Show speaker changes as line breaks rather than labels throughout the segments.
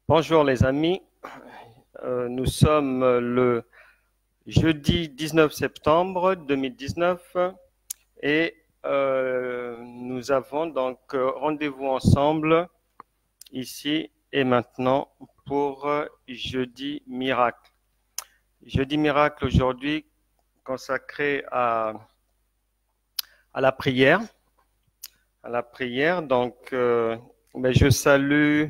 Bonjour les amis. Nous sommes le jeudi 19 septembre 2019 et nous avons donc rendez-vous ensemble ici et maintenant pour Jeudi Miracle. Jeudi Miracle aujourd'hui consacré à la prière. À la prière. Donc, je salue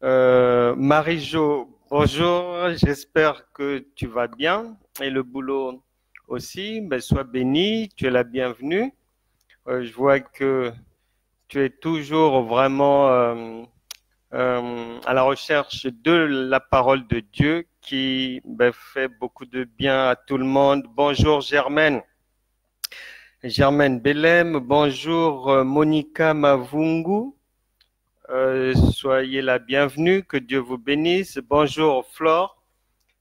Marie-Jo, bonjour, j'espère que tu vas bien et le boulot aussi. Sois béni, tu es la bienvenue. Je vois que tu es toujours vraiment à la recherche de la parole de Dieu qui fait beaucoup de bien à tout le monde. Bonjour Germaine. Germaine Belém, bonjour Monica Mavungu. Soyez la bienvenue, que Dieu vous bénisse. Bonjour Flore,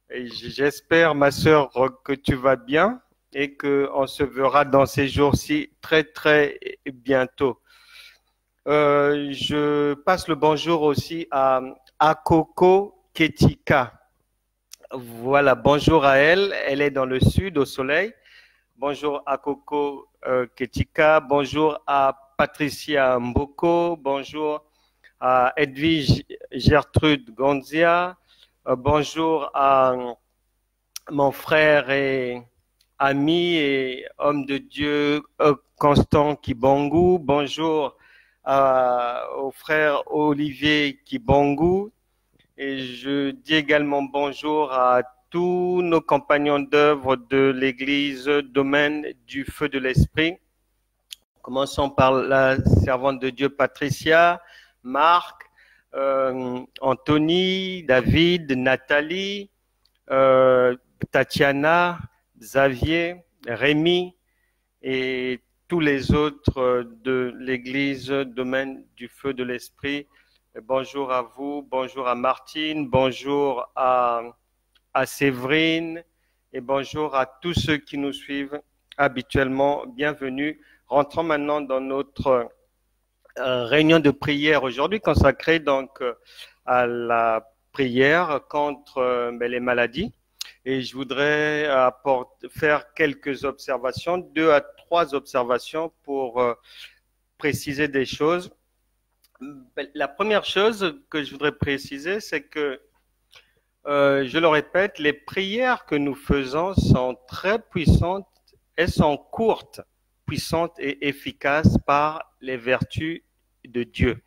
j'espère ma sœur que tu vas bien et qu'on se verra dans ces jours-ci très bientôt. Je passe le bonjour aussi à Akoko Ketika. Voilà, bonjour à elle, elle est dans le sud au soleil. Bonjour à Akoko Ketika, bonjour à Patricia Mboko, bonjour à Edwige Gertrude Gonzia, bonjour à mon frère et ami et homme de Dieu Constant Kibongu, bonjour au frère Olivier Kibongu et je dis également bonjour à tous nos compagnons d'œuvre de l'église Domaine du Feu de l'Esprit. Commençons par la servante de Dieu Patricia, Marc, Anthony, David, Nathalie, Tatiana, Xavier, Rémi et tous les autres de l'église Domaine du Feu de l'Esprit. Bonjour à vous, bonjour à Martine, bonjour à Séverine et bonjour à tous ceux qui nous suivent habituellement. Bienvenue. Rentrons maintenant dans notre réunion de prière aujourd'hui consacrée donc à la prière contre les maladies. Et je voudrais faire quelques observations, 2 à 3 observations pour préciser des choses. La première chose que je voudrais préciser, c'est que, je le répète, les prières que nous faisons sont très puissantes, elles sont courtes, puissantes et efficaces par les vertus de Dieu.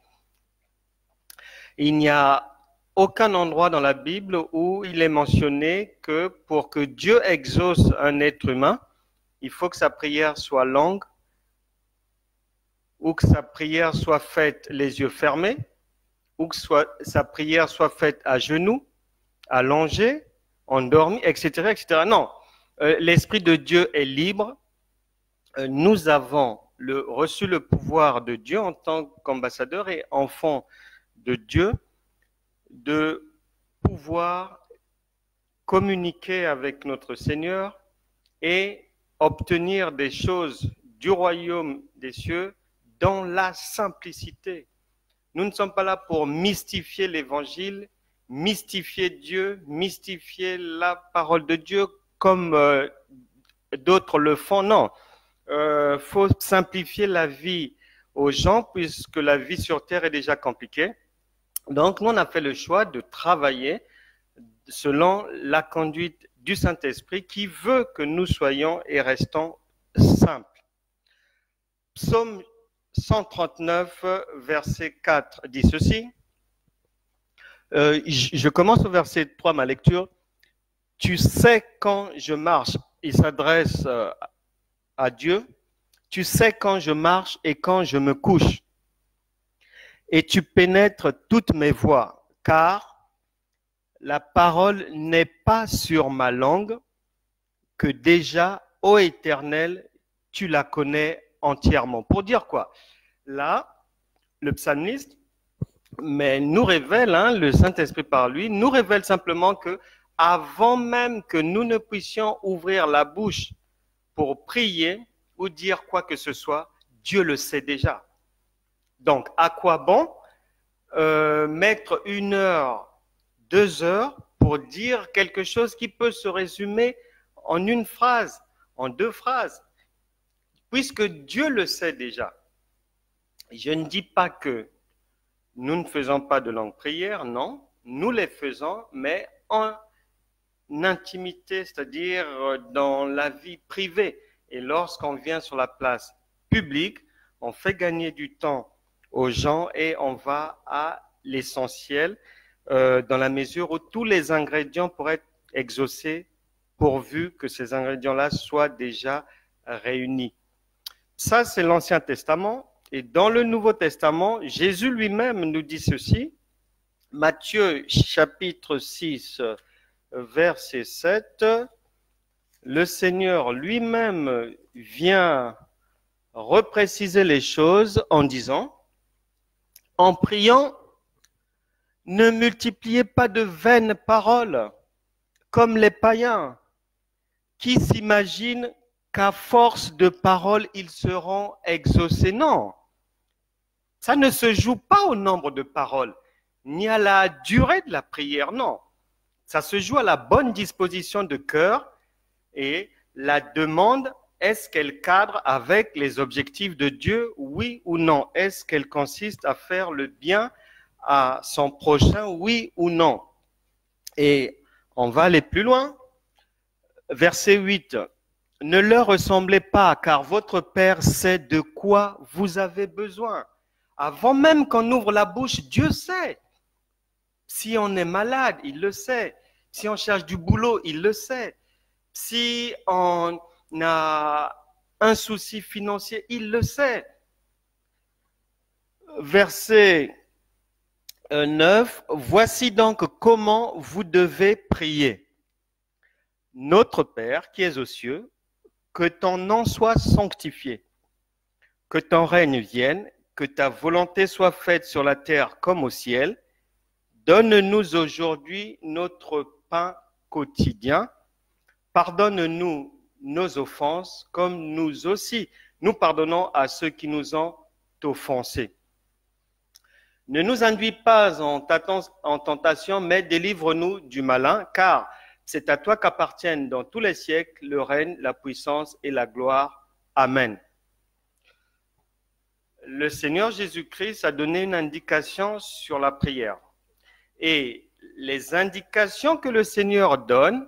Il n'y a aucun endroit dans la Bible où il est mentionné que pour que Dieu exauce un être humain, il faut que sa prière soit longue ou que sa prière soit faite les yeux fermés ou que sa prière soit faite à genoux, allongé, endormi, etc., etc. Non, l'Esprit de Dieu est libre. Nous avons reçu le pouvoir de Dieu en tant qu'ambassadeurs et enfants de Dieu de pouvoir communiquer avec notre Seigneur et obtenir des choses du royaume des cieux dans la simplicité. Nous ne sommes pas là pour mystifier l'évangile, mystifier Dieu, mystifier la parole de Dieu comme d'autres le font. Non, faut simplifier la vie aux gens puisque la vie sur terre est déjà compliquée. Donc, nous, on a fait le choix de travailler selon la conduite du Saint-Esprit qui veut que nous soyons et restons simples. Psaume 139, verset 4 dit ceci. Je commence au verset 3, ma lecture. Tu sais quand je marche, il s'adresse à Dieu. Tu sais quand je marche et quand je me couche. Et tu pénètres toutes mes voies, car la parole n'est pas sur ma langue, que déjà, ô Éternel, tu la connais entièrement. Pour dire quoi? Là, le psalmiste nous révèle, le Saint-Esprit par lui, nous révèle simplement que avant même que nous ne puissions ouvrir la bouche pour prier ou dire quoi que ce soit, Dieu le sait déjà. Donc, à quoi bon mettre 1 heure 2 heures pour dire quelque chose qui peut se résumer en une phrase, en 2 phrases, puisque Dieu le sait déjà. Je ne dis pas que nous ne faisons pas de longues prières, non, nous les faisons, mais en intimité, c'est-à-dire dans la vie privée. Et lorsqu'on vient sur la place publique, on fait gagner du temps aux gens et on va à l'essentiel dans la mesure où tous les ingrédients pourraient être exaucés pourvu que ces ingrédients-là soient déjà réunis. Ça, c'est l'Ancien Testament. Et dans le Nouveau Testament, Jésus lui-même nous dit ceci. Matthieu chapitre 6, verset 7. Le Seigneur lui-même vient repréciser les choses en disant, en priant, ne multipliez pas de vaines paroles comme les païens qui s'imaginent qu'à force de paroles, ils seront exaucés. Non, ça ne se joue pas au nombre de paroles, ni à la durée de la prière, non. Ça se joue à la bonne disposition de cœur et la demande, est-ce qu'elle cadre avec les objectifs de Dieu, oui ou non? Est-ce qu'elle consiste à faire le bien à son prochain, oui ou non? Et on va aller plus loin. Verset 8. Ne leur ressemblez pas, car votre Père sait de quoi vous avez besoin. Avant même qu'on ouvre la bouche, Dieu sait. Si on est malade, il le sait. Si on cherche du boulot, il le sait. Si on a un souci financier, il le sait. Verset 9. Voici donc comment vous devez prier. Notre Père qui es aux cieux, que ton nom soit sanctifié, que ton règne vienne, que ta volonté soit faite sur la terre comme au ciel. Donne-nous aujourd'hui notre pain quotidien. Pardonne-nous nos offenses, comme nous aussi nous pardonnons à ceux qui nous ont offensés. Ne nous induis pas en tentation, mais délivre-nous du malin, car c'est à toi qu'appartiennent dans tous les siècles le règne, la puissance et la gloire. Amen. Le Seigneur Jésus-Christ a donné une indication sur la prière. Et les indications que le Seigneur donne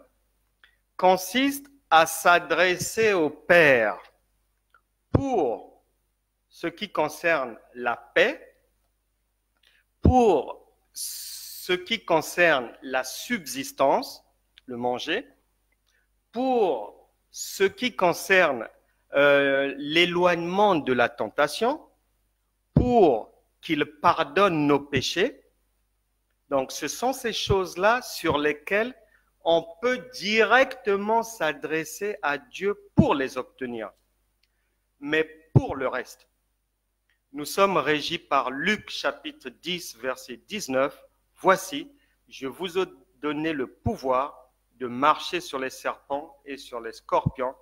consistent à s'adresser au Père pour ce qui concerne la paix, pour ce qui concerne la subsistance, le manger, pour ce qui concerne l'éloignement de la tentation, pour qu'il pardonne nos péchés. Donc, ce sont ces choses-là sur lesquelles on peut directement s'adresser à Dieu pour les obtenir. Mais pour le reste, nous sommes régis par Luc chapitre 10, verset 19. Voici, je vous ai donné le pouvoir de marcher sur les serpents et sur les scorpions,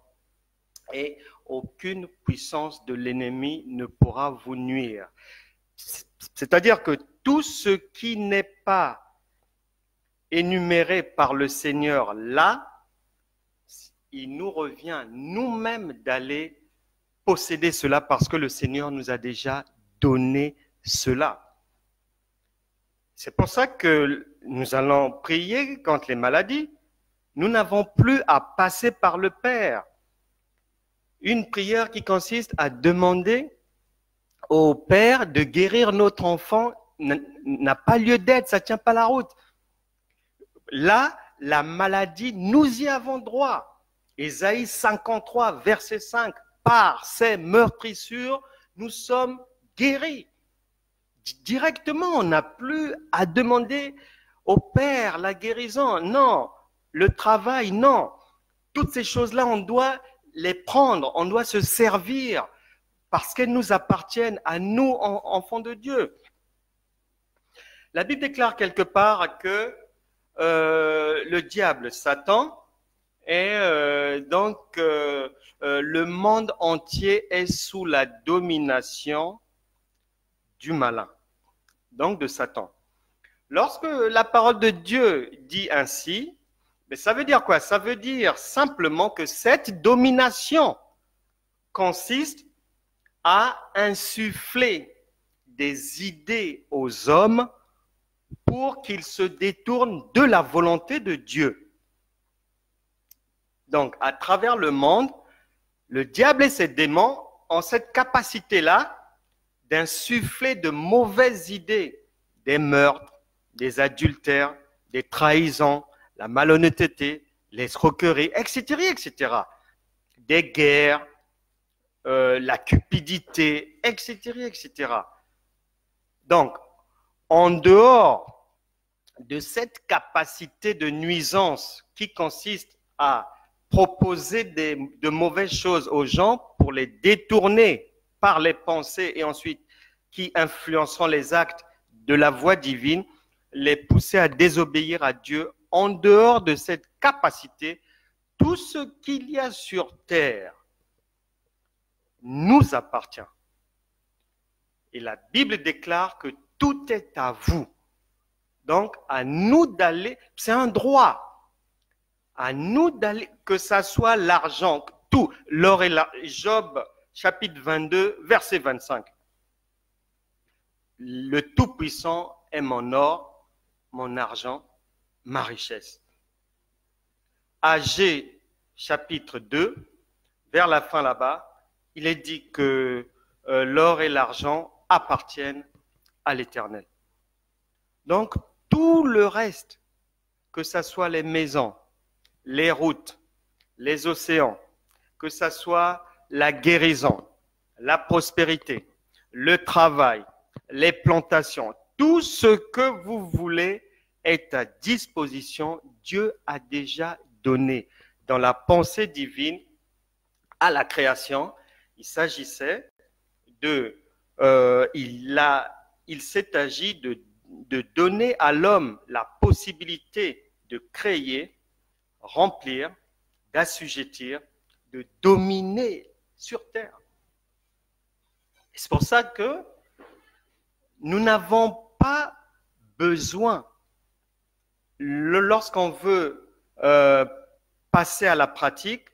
et aucune puissance de l'ennemi ne pourra vous nuire. C'est-à-dire que tout ce qui n'est pas énuméré par le Seigneur là, il nous revient nous-mêmes d'aller posséder cela parce que le Seigneur nous a déjà donné cela. C'est pour ça que nous allons prier contre les maladies. Nous n'avons plus à passer par le Père. Une prière qui consiste à demander au Père de guérir notre enfant n'a pas lieu d'être, ça ne tient pas la route. Là, la maladie, nous y avons droit. Ésaïe 53, verset 5. Par ces meurtrissures, nous sommes guéris. Directement, on n'a plus à demander au Père la guérison. Non, le travail, non. Toutes ces choses-là, on doit les prendre, on doit se servir parce qu'elles nous appartiennent à nous, enfants de Dieu. La Bible déclare quelque part que le diable, Satan, et le monde entier est sous la domination du malin, donc de Satan. Lorsque la parole de Dieu dit ainsi, mais ça veut dire quoi? Ça veut dire simplement que cette domination consiste à insuffler des idées aux hommes pour qu'ils se détournent de la volonté de Dieu. Donc, à travers le monde, le diable et ses démons ont cette capacité-là d'insuffler de mauvaises idées, des meurtres, des adultères, des trahisons, la malhonnêteté, l'escroquerie, etc., etc., des guerres, la cupidité, etc., etc. Donc, en dehors de cette capacité de nuisance qui consiste à proposer de mauvaises choses aux gens pour les détourner par les pensées et ensuite qui influenceront les actes de la voie divine, les pousser à désobéir à Dieu. En dehors de cette capacité, tout ce qu'il y a sur terre nous appartient. Et la Bible déclare que tout est à vous. Donc, à nous d'aller, c'est un droit. À nous d'aller, que ça soit l'argent, tout, l'or et l'argent. Job, chapitre 22, verset 25. Le Tout-Puissant est mon or, mon argent, ma richesse. Agé, chapitre 2, vers la fin là-bas, il est dit que l'or et l'argent appartiennent à l'Éternel. Donc, tout le reste, que ce soit les maisons, les routes, les océans, que ce soit la guérison, la prospérité, le travail, les plantations, tout ce que vous voulez est à disposition. Dieu a déjà donné dans la pensée divine à la création. Il s'agissait de, il s'est agi de donner à l'homme la possibilité de créer, remplir, d'assujettir, de dominer sur terre. C'est pour ça que nous n'avons pas besoin, lorsqu'on veut passer à la pratique,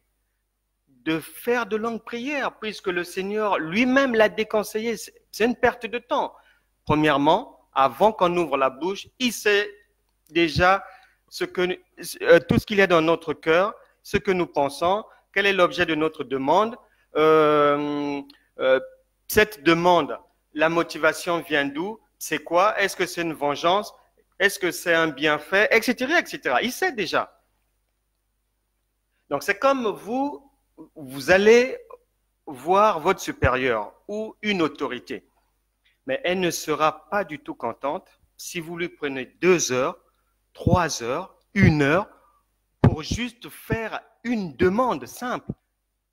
de faire de longues prières, puisque le Seigneur lui-même l'a déconseillé. C'est une perte de temps. Premièrement, avant qu'on ouvre la bouche, il sait déjà tout ce qu'il y a dans notre cœur, ce que nous pensons, quel est l'objet de notre demande. Cette demande, la motivation vient d'où? C'est quoi? Est-ce que c'est une vengeance? Est-ce que c'est un bienfait? Etc., etc. Il sait déjà. Donc, c'est comme vous allez voir votre supérieur ou une autorité, mais elle ne sera pas du tout contente si vous lui prenez 2 heures, 3 heures, 1 heure pour juste faire une demande simple.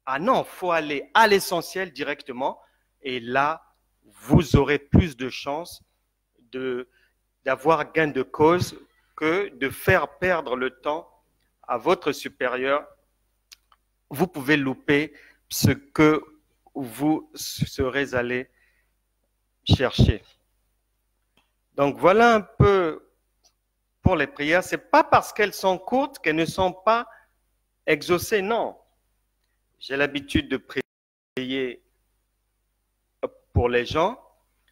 Ah non, il faut aller à l'essentiel directement et là, vous aurez plus de chances d'avoir gain de cause que de faire perdre le temps à votre supérieur. Vous pouvez louper ce que vous serez allé chercher. Donc voilà un peu pour les prières. Ce n'est pas parce qu'elles sont courtes qu'elles ne sont pas exaucées, non. J'ai l'habitude de prier pour les gens,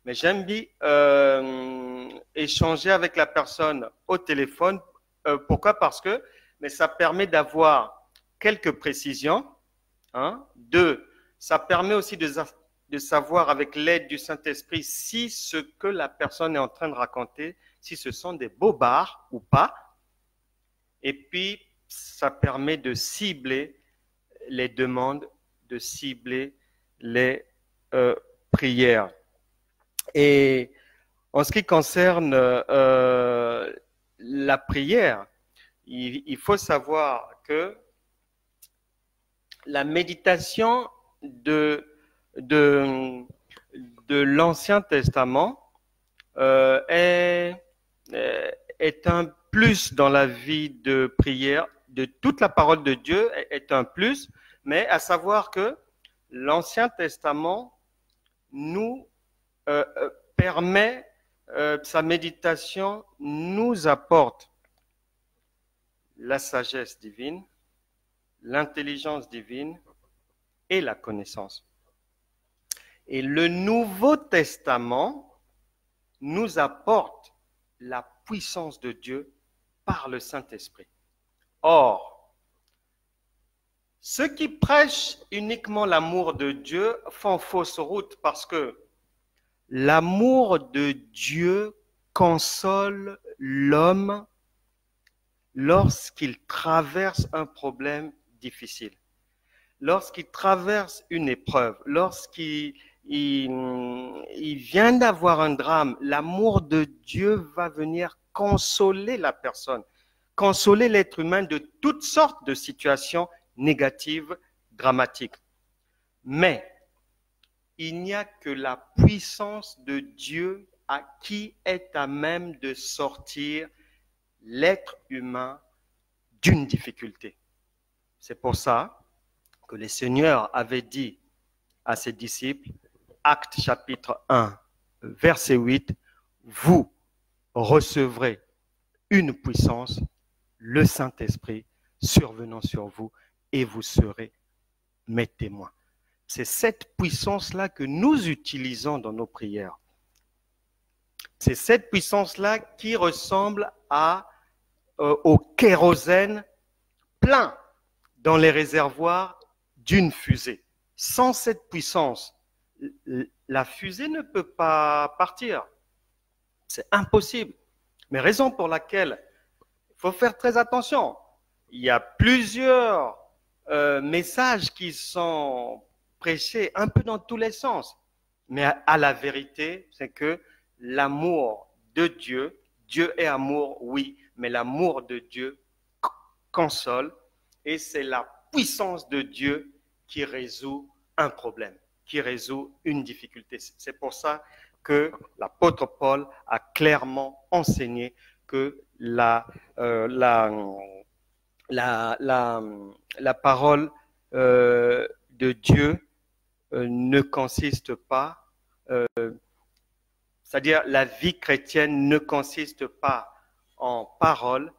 mais j'aime bien échanger avec la personne au téléphone. Pourquoi? Parce que ça permet d'avoir quelques précisions. 2, ça permet aussi de savoir avec l'aide du Saint-Esprit si ce que la personne est en train de raconter, si ce sont des bobards ou pas. Et puis, ça permet de cibler les demandes, de cibler les prières. Et en ce qui concerne la prière, il faut savoir que la méditation de l'Ancien Testament est un plus dans la vie de prière, de toute la parole de Dieu est un plus, mais à savoir que l'Ancien Testament nous permet sa méditation nous apporte la sagesse divine, l'intelligence divine et la connaissance. Et le Nouveau Testament nous apporte la puissance de Dieu par le Saint-Esprit. Or, ceux qui prêchent uniquement l'amour de Dieu font fausse route parce que l'amour de Dieu console l'homme lorsqu'il traverse un problème difficile, lorsqu'il traverse une épreuve, lorsqu'il vient d'avoir un drame. L'amour de Dieu va venir consoler la personne, consoler l'être humain de toutes sortes de situations négatives, dramatiques. Mais il n'y a que la puissance de Dieu qui est à même de sortir l'être humain d'une difficulté. C'est pour ça que le Seigneur avait dit à ses disciples, Actes chapitre 1, verset 8, « Vous recevrez une puissance, le Saint-Esprit, survenant sur vous, et vous serez mes témoins. » C'est cette puissance-là que nous utilisons dans nos prières. C'est cette puissance-là qui ressemble au kérosène plein dans les réservoirs d'une fusée. Sans cette puissance, la fusée ne peut pas partir. C'est impossible. Mais raison pour laquelle il faut faire très attention. Il y a plusieurs messages qui sont prêchés un peu dans tous les sens. Mais à la vérité, c'est que l'amour de Dieu, Dieu est amour, oui, mais l'amour de Dieu console et c'est la puissance de Dieu qui résout un problème, qui résout une difficulté. C'est pour ça que l'apôtre Paul a clairement enseigné que la parole de Dieu ne consiste pas, c'est-à-dire la vie chrétienne ne consiste pas en parole,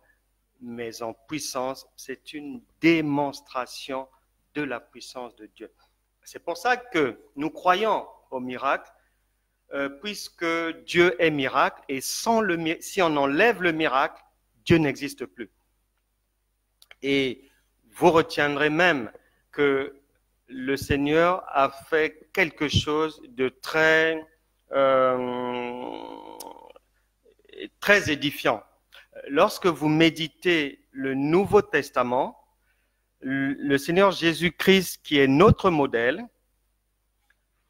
mais en puissance. C'est une démonstration de la puissance de Dieu. C'est pour ça que nous croyons au miracle, puisque Dieu est miracle, et si on enlève le miracle, Dieu n'existe plus. Et vous retiendrez même que le Seigneur a fait quelque chose de très édifiant. Lorsque vous méditez le Nouveau Testament, le Seigneur Jésus-Christ, qui est notre modèle,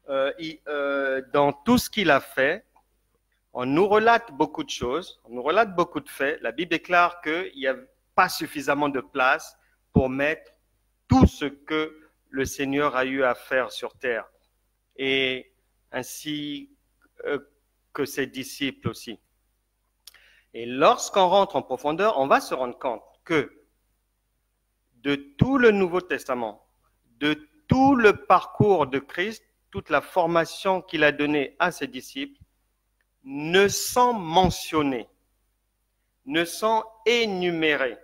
dans tout ce qu'il a fait, on nous relate beaucoup de choses, on nous relate beaucoup de faits. La Bible déclare qu'il n'y a pas suffisamment de place pour mettre tout ce que le Seigneur a eu à faire sur terre, et ainsi que ses disciples aussi. Et lorsqu'on rentre en profondeur, on va se rendre compte que de tout le Nouveau Testament, de tout le parcours de Christ, toute la formation qu'il a donnée à ses disciples, ne sont mentionnés, ne sont énumérés,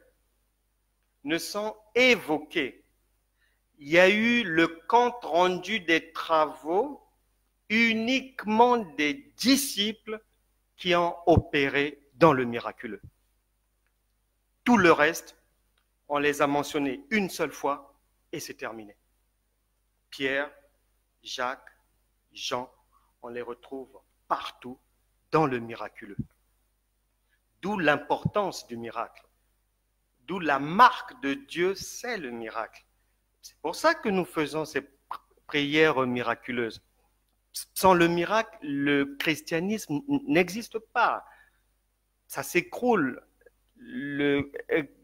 ne sont évoqués. Il y a eu le compte rendu des travaux uniquement des disciples qui ont opéré dans le miraculeux. Tout le reste, on les a mentionnés une seule fois et c'est terminé. Pierre, Jacques, Jean, on les retrouve partout dans le miraculeux. D'où l'importance du miracle. D'où la marque de Dieu, c'est le miracle. C'est pour ça que nous faisons ces prières miraculeuses. Sans le miracle, le christianisme n'existe pas. Ça s'écroule. Le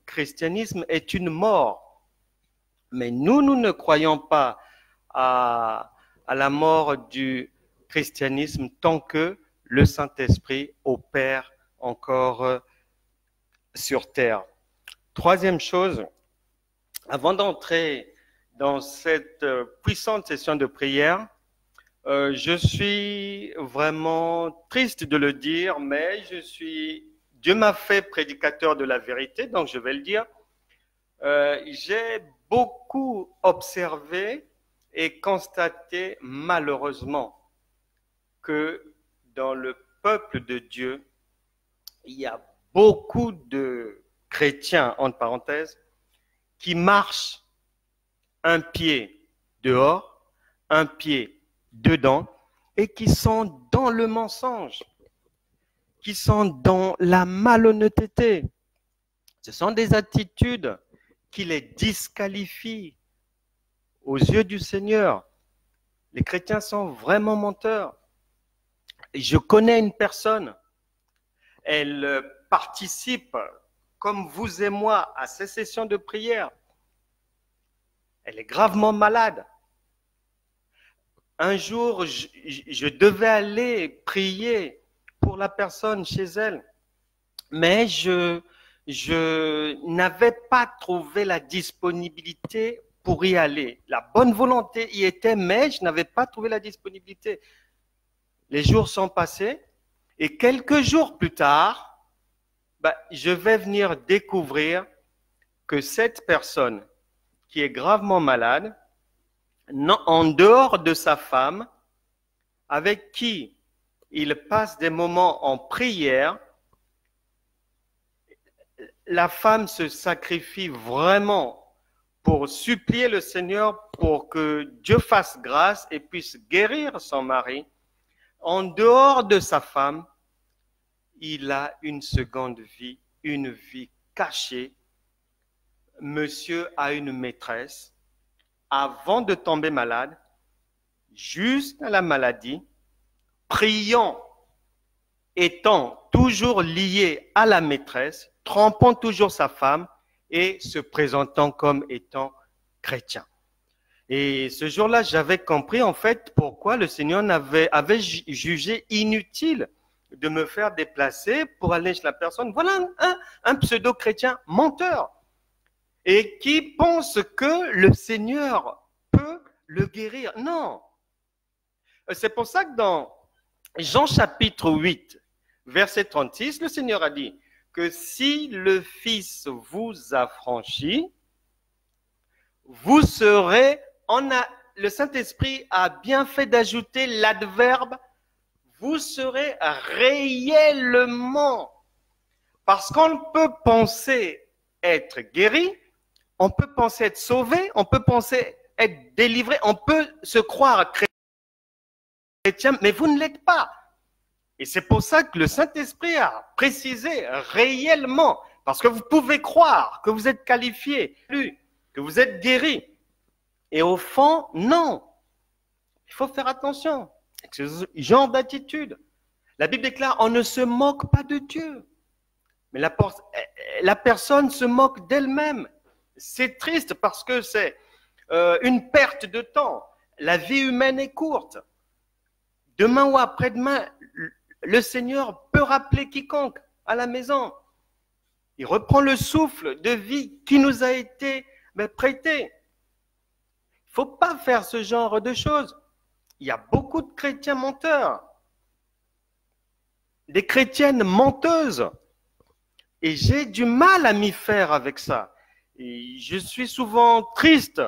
christianisme est une mort. Mais nous ne croyons pas à la mort du christianisme tant que le Saint-Esprit opère encore sur terre. Troisième chose, avant d'entrer dans cette puissante session de prière, Je suis vraiment triste de le dire, mais Dieu m'a fait prédicateur de la vérité, donc je vais le dire. J'ai beaucoup observé et constaté malheureusement que dans le peuple de Dieu, il y a beaucoup de chrétiens, entre parenthèses, qui marchent un pied dehors, un pied dedans, et qui sont dans le mensonge, qui sont dans la malhonnêteté. Ce sont des attitudes qui les disqualifient aux yeux du Seigneur. Les chrétiens sont vraiment menteurs. Je connais une personne, elle participe, comme vous et moi, à ces sessions de prière. Elle est gravement malade. Un jour, je devais aller prier pour la personne chez elle, mais je n'avais pas trouvé la disponibilité pour y aller. La bonne volonté y était, mais je n'avais pas trouvé la disponibilité. Les jours sont passés et quelques jours plus tard, je vais venir découvrir que cette personne qui est gravement malade, en dehors de sa femme, avec qui il passe des moments en prière, la femme se sacrifie vraiment pour supplier le Seigneur pour que Dieu fasse grâce et puisse guérir son mari. En dehors de sa femme, il a une seconde vie, une vie cachée. Monsieur a une maîtresse. Avant de tomber malade, juste à la maladie, priant, étant toujours lié à la maîtresse, trompant toujours sa femme et se présentant comme étant chrétien. Et ce jour-là, j'avais compris en fait pourquoi le Seigneur avait jugé inutile de me faire déplacer pour aller chez la personne. Voilà un pseudo-chrétien menteur et qui pense que le Seigneur peut le guérir. Non. C'est pour ça que dans Jean chapitre 8, verset 36, le Seigneur a dit que si le Fils vous affranchit, vous serez, le Saint-Esprit a bien fait d'ajouter l'adverbe, vous serez réellement. Parce qu'on peut penser être guéri, on peut penser être sauvé, on peut penser être délivré, on peut se croire chrétien, mais vous ne l'êtes pas. Et c'est pour ça que le Saint-Esprit a précisé réellement, parce que vous pouvez croire que vous êtes qualifié, que vous êtes guéri. Et au fond, non. Il faut faire attention avec ce genre d'attitude. La Bible déclare, on ne se moque pas de Dieu. Mais la personne se moque d'elle-même. C'est triste parce que c'est une perte de temps. La vie humaine est courte. Demain ou après-demain, le Seigneur peut rappeler quiconque à la maison. Il reprend le souffle de vie qui nous a été prêté. Il ne faut pas faire ce genre de choses. Il y a beaucoup de chrétiens menteurs, des chrétiennes menteuses. Et j'ai du mal à m'y faire avec ça. Et je suis souvent triste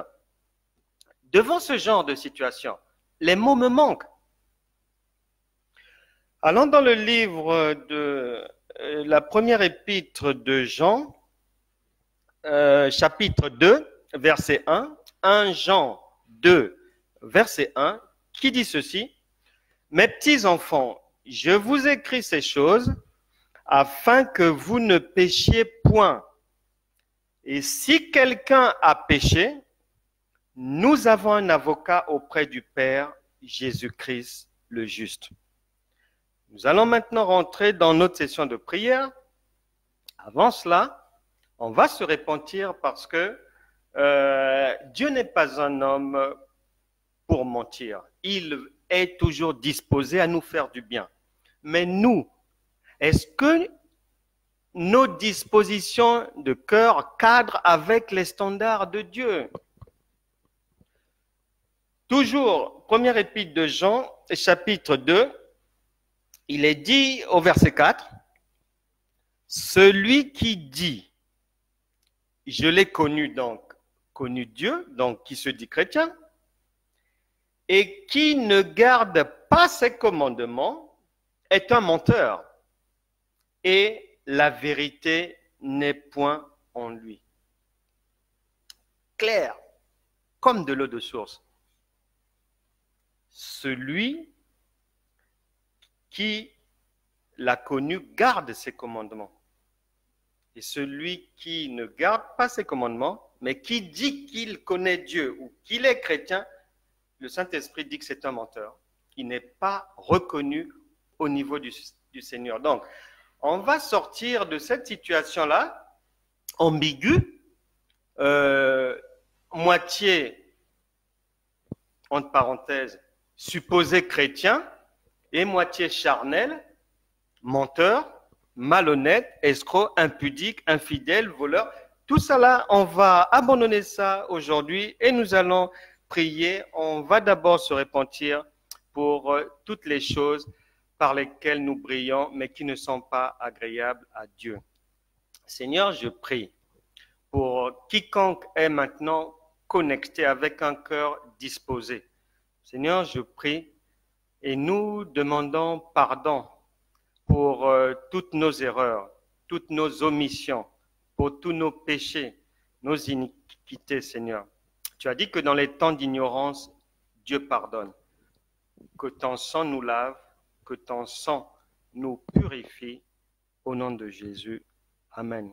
devant ce genre de situation. Les mots me manquent. Allons dans le livre de la première épître de Jean, chapitre 2, verset 1, 1 Jean 2, verset 1, qui dit ceci, « Mes petits enfants, je vous écris ces choses afin que vous ne péchiez point. Et si quelqu'un a péché, nous avons un avocat auprès du Père, Jésus-Christ le juste. » Nous allons maintenant rentrer dans notre session de prière. Avant cela, on va se repentir parce que Dieu n'est pas un homme pour mentir. Il est toujours disposé à nous faire du bien. Mais nous, est-ce que nos dispositions de cœur cadrent avec les standards de Dieu? Toujours, première épître de Jean, chapitre 2, il est dit au verset 4, « Celui qui dit, je l'ai connu, donc connu Dieu, donc qui se dit chrétien, et qui ne garde pas ses commandements, est un menteur, et la vérité n'est point en lui. » Clair, comme de l'eau de source. Celui qui l'a connu garde ses commandements. Et celui qui ne garde pas ses commandements, mais qui dit qu'il connaît Dieu ou qu'il est chrétien, le Saint-Esprit dit que c'est un menteur. Il n'est pas reconnu au niveau du Seigneur. Donc, on va sortir de cette situation-là, ambiguë, moitié, entre parenthèses, supposé chrétien, et moitié charnel, menteur, malhonnête, escroc, impudique, infidèle, voleur. Tout ça là, on va abandonner ça aujourd'hui et nous allons prier. On va d'abord se repentir pour toutes les choses par lesquelles nous brillons, mais qui ne sont pas agréables à Dieu. Seigneur, je prie pour quiconque est maintenant connecté avec un cœur disposé. Seigneur, je prie et nous demandons pardon pour toutes nos erreurs, toutes nos omissions, pour tous nos péchés, nos iniquités, Seigneur. Tu as dit que dans les temps d'ignorance, Dieu pardonne. Que ton sang nous lave, que ton sang nous purifie, au nom de Jésus. Amen.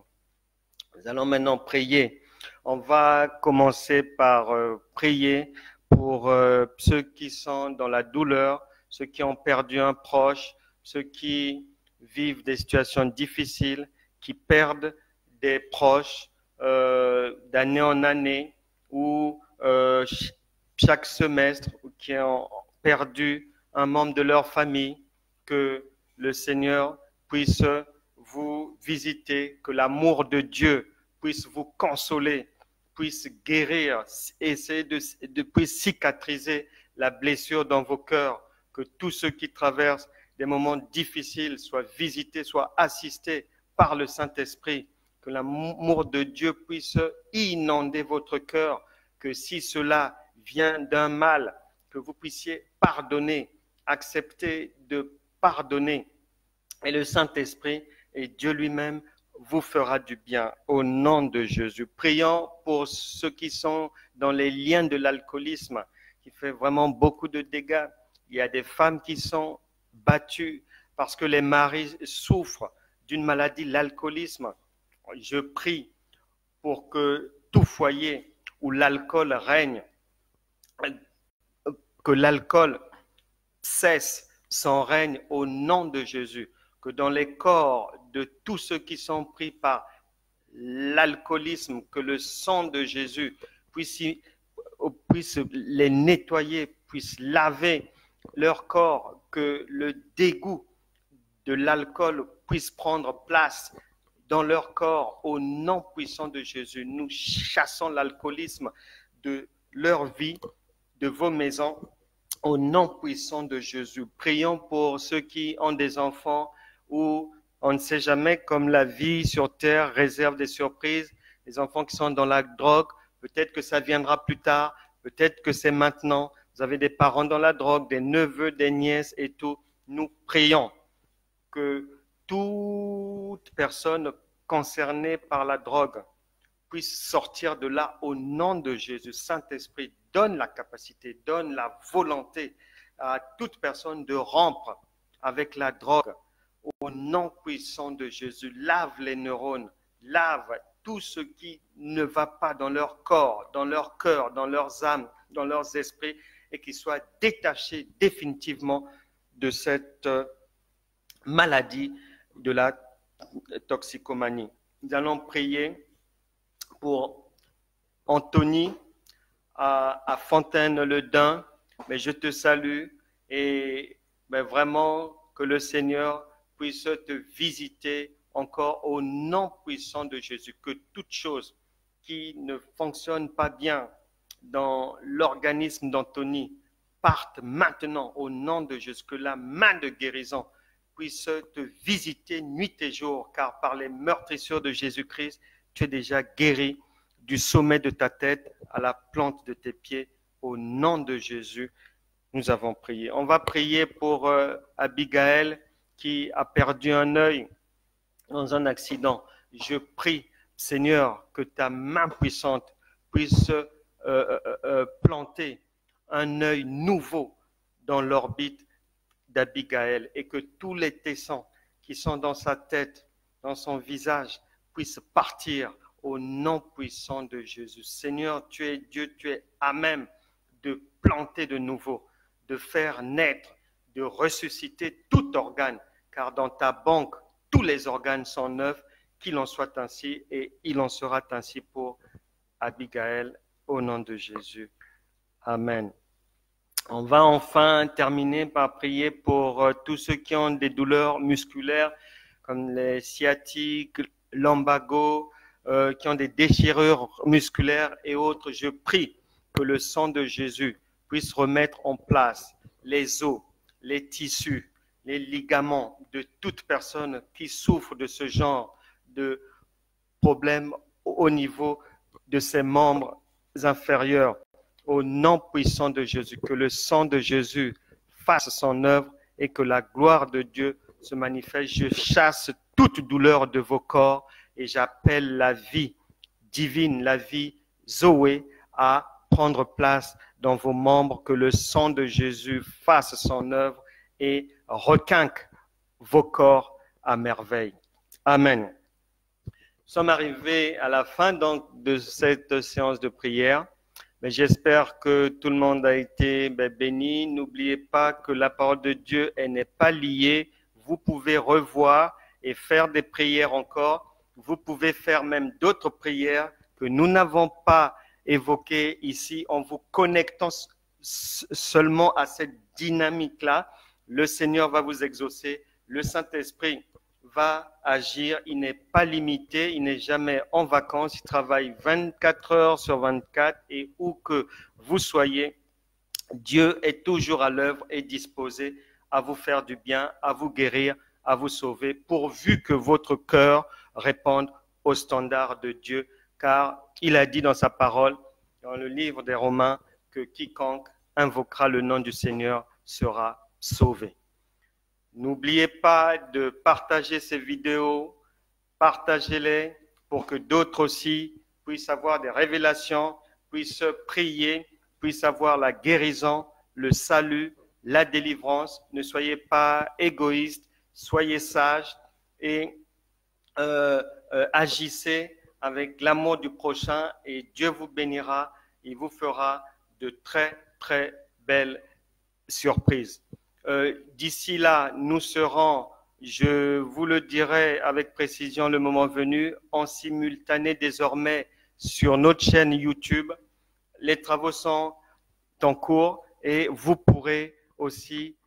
Nous allons maintenant prier. On va commencer par prier pour ceux qui sont dans la douleur, ceux qui ont perdu un proche, ceux qui vivent des situations difficiles, qui perdent des proches d'année en année ou chaque semestre, ou qui ont perdu un membre de leur famille, que le Seigneur puisse vous visiter, que l'amour de Dieu puisse vous consoler, puisse guérir, essayer de puisse cicatriser la blessure dans vos cœurs, que tous ceux qui traversent des moments difficiles soient visités, soient assistés par le Saint-Esprit, que l'amour de Dieu puisse inonder votre cœur, que si cela vient d'un mal, que vous puissiez pardonner, accepter de pardonner. Et le Saint-Esprit et Dieu lui-même vous fera du bien au nom de Jésus. Prions pour ceux qui sont dans les liens de l'alcoolisme, qui fait vraiment beaucoup de dégâts. Il y a des femmes qui sont battues parce que les maris souffrent d'une maladie, l'alcoolisme. Je prie pour que tout foyer où l'alcool règne, que l'alcool cesse son règne au nom de Jésus, que dans les corps de tous ceux qui sont pris par l'alcoolisme, que le sang de Jésus puisse les nettoyer, puisse laver leur corps, que le dégoût de l'alcool puisse prendre place dans leur corps au nom puissant de Jésus. Nous chassons l'alcoolisme de leur vie, de vos maisons, au nom puissant de Jésus. Prions pour ceux qui ont des enfants où on ne sait jamais, comme la vie sur terre réserve des surprises. Les enfants qui sont dans la drogue, peut-être que ça viendra plus tard, peut-être que c'est maintenant. Vous avez des parents dans la drogue, des neveux, des nièces et tout. Nous prions que toute personne concernée par la drogue puisse sortir de là au nom de Jésus. Saint-Esprit, donne la capacité, donne la volonté à toute personne de rompre avec la drogue. Au nom puissant de Jésus, lave les neurones, lave tout ce qui ne va pas dans leur corps, dans leur cœur, dans leurs âmes, dans leurs esprits, et qu'ils soient détachés définitivement de cette maladie de la toxicomanie. Nous allons prier pour Anthony à Fontaine-le-Dain, mais je te salue et vraiment que le Seigneur puisse te visiter encore au nom puissant de Jésus, que toute chose qui ne fonctionne pas bien dans l'organisme d'Anthony parte maintenant au nom de Jésus, que la main de guérison puisse te visiter nuit et jour, car par les meurtrissures de Jésus-Christ, tu es déjà guéri du sommet de ta tête à la plante de tes pieds. Au nom de Jésus, nous avons prié. On va prier pour Abigail qui a perdu un œil dans un accident. Je prie, Seigneur, que ta main puissante puisse planter un œil nouveau dans l'orbite d'Abigail et que tous les tessons qui sont dans sa tête, dans son visage, puissent partir au nom puissant de Jésus. Seigneur, tu es Dieu, tu es à même de planter de nouveau, de faire naître, de ressusciter tout organe, car dans ta banque, tous les organes sont neufs, qu'il en soit ainsi et il en sera ainsi pour Abigail au nom de Jésus. Amen. On va enfin terminer par prier pour tous ceux qui ont des douleurs musculaires, comme les sciatiques, lombago, qui ont des déchirures musculaires et autres. Je prie que le sang de Jésus puisse remettre en place les os, les tissus, les ligaments de toute personne qui souffre de ce genre de problème au niveau de ses membres inférieurs. Au nom puissant de Jésus, que le sang de Jésus fasse son œuvre et que la gloire de Dieu se manifeste. Je chasse toute douleur de vos corps et j'appelle la vie divine, la vie Zoé, à prendre place dans vos membres, que le sang de Jésus fasse son œuvre et requinque vos corps à merveille. Amen. Nous sommes arrivés à la fin donc de cette séance de prière. Mais j'espère que tout le monde a été béni. N'oubliez pas que la parole de Dieu, elle n'est pas liée. Vous pouvez revoir et faire des prières encore. Vous pouvez faire même d'autres prières que nous n'avons pas évoquées ici en vous connectant seulement à cette dynamique-là. Le Seigneur va vous exaucer. Le Saint-Esprit va agir, il n'est pas limité, il n'est jamais en vacances, il travaille 24 heures sur 24 et où que vous soyez, Dieu est toujours à l'œuvre et disposé à vous faire du bien, à vous guérir, à vous sauver, pourvu que votre cœur réponde au standard de Dieu, car il a dit dans sa parole, dans le livre des Romains, que quiconque invoquera le nom du Seigneur sera sauvé. N'oubliez pas de partager ces vidéos, partagez-les pour que d'autres aussi puissent avoir des révélations, puissent prier, puissent avoir la guérison, le salut, la délivrance. Ne soyez pas égoïstes, soyez sages et agissez avec l'amour du prochain et Dieu vous bénira, il vous fera de très, très belles surprises. D'ici là, nous serons, je vous le dirai avec précision le moment venu, en simultané désormais sur notre chaîne YouTube. Les travaux sont en cours et vous pourrez aussi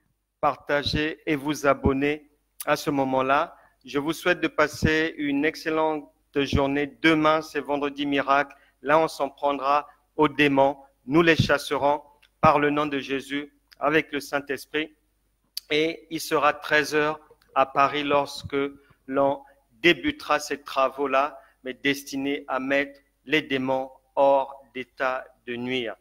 partager et vous abonner à ce moment-là. Je vous souhaite de passer une excellente journée. Demain, c'est vendredi miracle. Là, on s'en prendra aux démons. Nous les chasserons par le nom de Jésus avec le Saint-Esprit. Et il sera 13 heures à Paris lorsque l'on débutera ces travaux-là, mais destinés à mettre les démons hors d'état de nuire.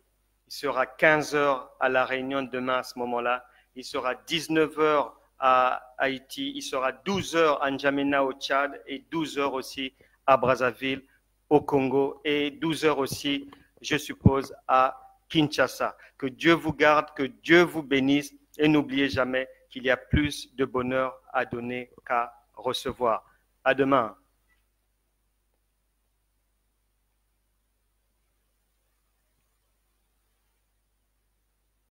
Il sera 15 heures à La Réunion demain à ce moment-là. Il sera 19 heures à Haïti. Il sera 12 heures à N'Djamena au Tchad et 12 heures aussi à Brazzaville au Congo et 12 heures aussi, je suppose, à Kinshasa. Que Dieu vous garde, que Dieu vous bénisse et n'oubliez jamais qu'il y a plus de bonheur à donner qu'à recevoir. À demain.